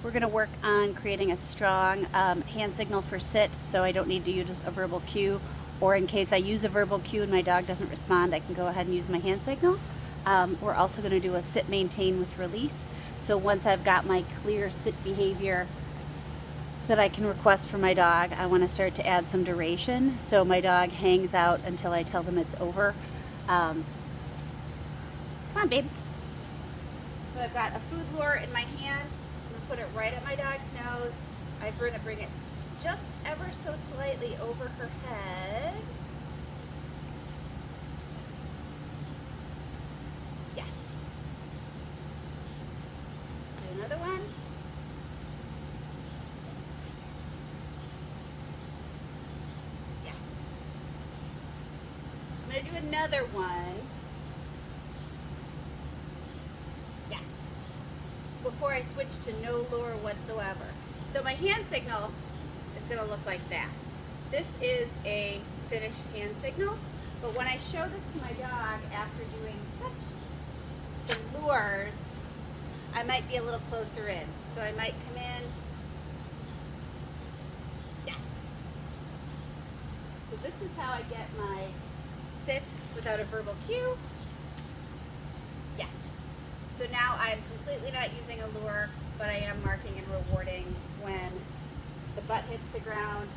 We're going to work on creating a strong hand signal for sit, so I don't need to use a verbal cue, or in case I use a verbal cue and my dog doesn't respond, I can go ahead and use my hand signal. We're also going to do a sit maintain with release. So once I've got my clear sit behavior that I can request for my dog, I want to start to add some duration so my dog hangs out until I tell them it's over. Come on, babe. So I've got a food lure in my hand. I'm going to put it right at my dog's nose. I'm going to bring it just ever so slightly over her head. Yes. Do another one. Yes. I'm going to do another one. Yes. Before I switch to no lure whatsoever. So my hand signal is going to look like that. This is a finished hand signal, but when I show this to my dog after doing some lures, I might be a little closer in. So I might come in. Yes. So this is how I get my sit without a verbal cue. Yes. So now I'm completely not using a lure, but I am marking and rewarding when the butt hits the ground.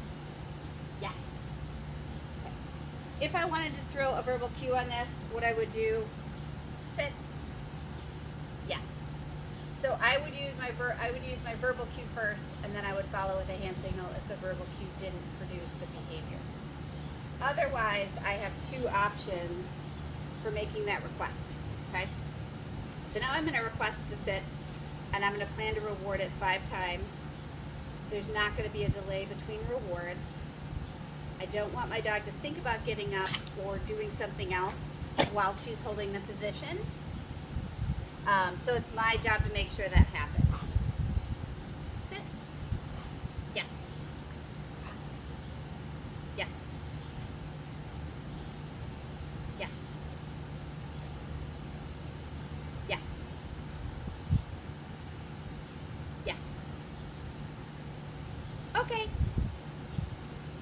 Yes. Okay. If I wanted to throw a verbal cue on this, what I would do, sit. Yes. So I would use my verbal cue first, and then I would follow with a hand signal if the verbal cue didn't produce the behavior. Otherwise, I have two options for making that request. Okay. So now I'm going to request the sit, and I'm going to plan to reward it 5 times. There's not going to be a delay between rewards. I don't want my dog to think about getting up or doing something else while she's holding the position. So it's my job to make sure that happens. Sit. Yes. Yes. Yes. Yes. Yes. Okay.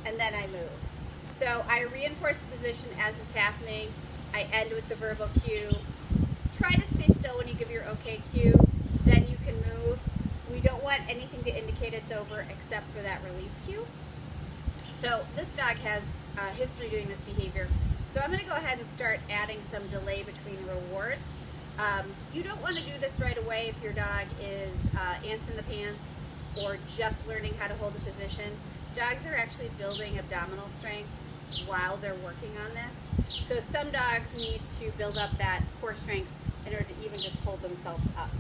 And then I move. So I reinforce the position as it's happening. I end with the verbal cue. Try to stay still when you give your okay cue. Then you can move. We don't want anything to indicate it's over except for that release cue. So this dog has a history doing this behavior. So I'm going to go ahead and start adding some delay between rewards. You don't want to do this right away if your dog is ants in the pants or just learning how to hold a position. Dogs are actually building abdominal strength while they're working on this. So some dogs need to build up that core strength in order to even just hold themselves up.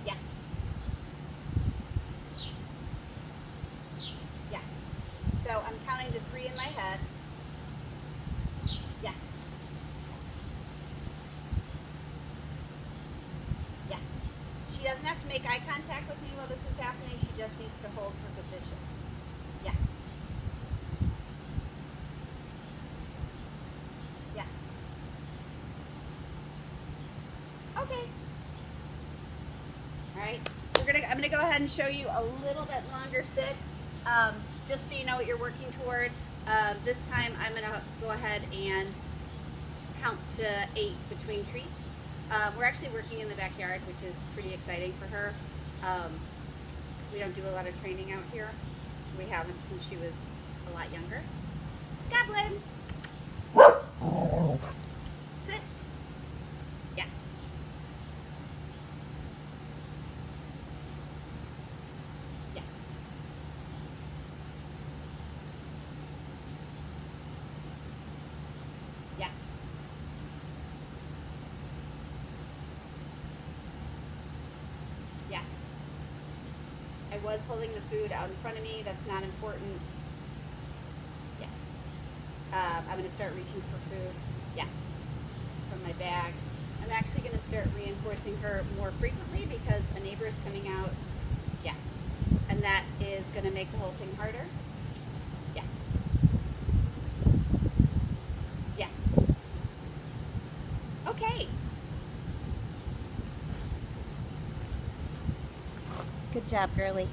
Yes. Yes. So I'm counting to 3 in my head. Yes. Yes. She doesn't have to make eye contact with me while this is happening. She just needs to hold her position. Yes. Yes. Okay. All right. I'm gonna go ahead and show you a little bit longer sit, just so you know what you're working towards. This time I'm gonna go ahead and count to 8 between treats. We're actually working in the backyard, which is pretty exciting for her. We don't do a lot of training out here. We haven't since she was a lot younger. Goblin! Sit. Yes. Yes. Yes. Yes. I was holding the food out in front of me. That's not important. Yes. I'm going to start reaching for food. Yes. From my bag. I'm actually going to start reinforcing her more frequently because a neighbor is coming out. Yes. And that is going to make the whole thing harder. Yes. Yes. Okay. Good job, girly.